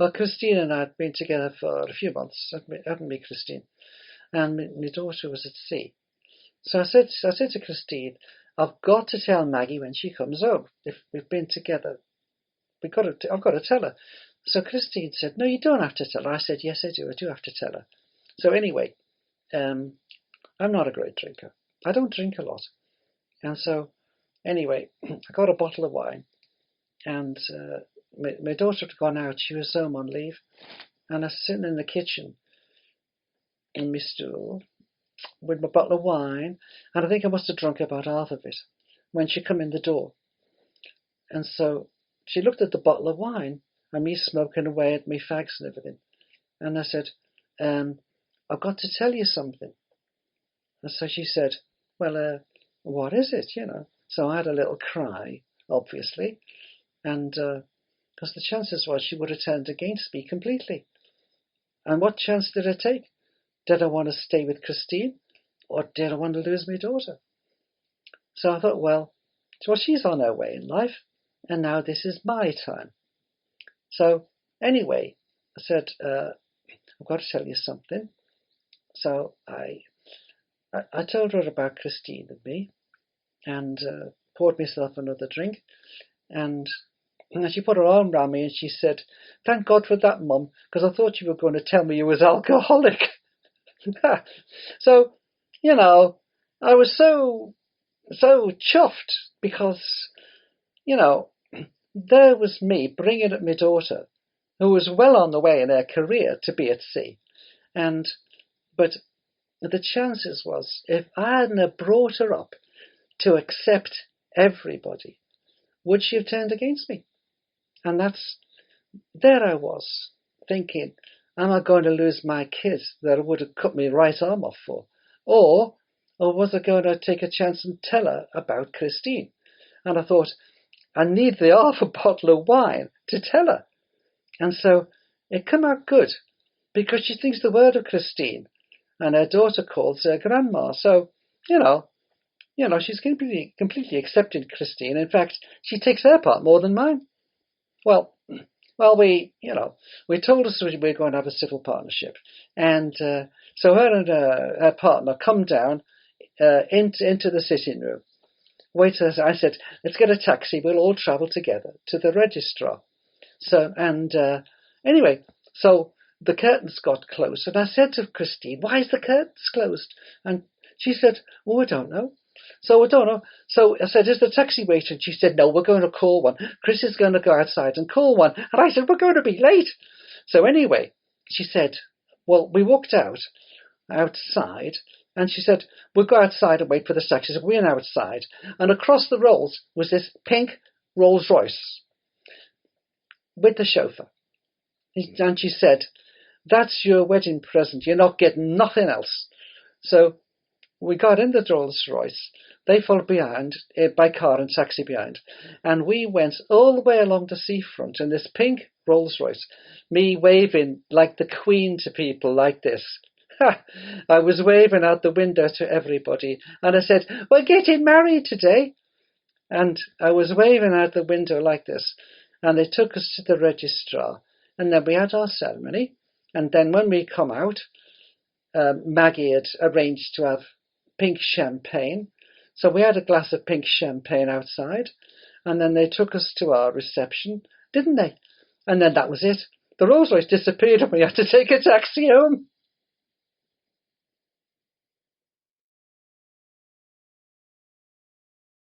Well, Christine and I had been together for a few months, hadn't we, Christine? And my daughter was at sea. So I said to Christine, I've got to tell Maggie when she comes home. If we've been together, I've got to tell her. So Christine said, no, you don't have to tell her. I said, yes, I do. I do have to tell her. So anyway, I'm not a great drinker. I don't drink a lot. And so anyway, I got a bottle of wine, and my daughter had gone out. She was home on leave. And I was sitting in the kitchen on my stool with my bottle of wine, and I think I must have drunk about half of it when she come in the door. And so she looked at the bottle of wine and me smoking away at me fags and everything. And I said, I've got to tell you something. And so she said, well, what is it, So I had a little cry, obviously, and because the chances were she would have turned against me completely. And what chance did I take? Did I want to stay with Christine, or did I want to lose my daughter? So I thought, well, she's on her way in life, and now this is my time. So anyway, I said, I've got to tell you something. So I told her about Christine and me, and poured myself another drink, and she put her arm around me and she said, thank God for that, Mum, because I thought you were going to tell me you was alcoholic. So, I was so chuffed because, there was me bringing up my daughter, who was well on the way in her career to be at sea. But the chances was, if I hadn't brought her up to accept everybody, would she have turned against me? And there I was, thinking, am I going to lose my kid that I would have cut my right arm off for? Or was I going to take a chance and tell her about Christine? And I thought, I need the half a bottle of wine to tell her. And so it came out good, because she thinks the word of Christine, and her daughter calls her grandma. So, she's completely accepting Christine. In fact, she takes her part more than mine. Well, we told us we were going to have a civil partnership, and so her and her partner come down into the sitting room. I said, let's get a taxi. We'll all travel together to the registrar. So anyway, so the curtains got closed, and I said to Christine, why is the curtains closed? And she said, I don't know. So I don't know. So I said, is the taxi waiting? She said, no, we're going to call one. Chris is going to go outside and call one. And I said, we're going to be late. So anyway, she said, well, we walked outside, and she said, we'll go outside and wait for the taxi. So we went outside, and across the rolls was this pink Rolls Royce with the chauffeur. And she said, that's your wedding present. You're not getting nothing else. So we got in the Rolls Royce. They followed behind, by car and taxi behind. And we went all the way along the seafront in this pink Rolls Royce, me waving like the Queen to people like this. I was waving out the window to everybody. And I said, we're getting married today. And I was waving out the window like this. And they took us to the registrar. And then we had our ceremony. And then when we come out, Maggie had arranged to have pink champagne. So we had a glass of pink champagne outside. And then they took us to our reception, didn't they? And then that was it. The Rolls Royce disappeared and we had to take a taxi home.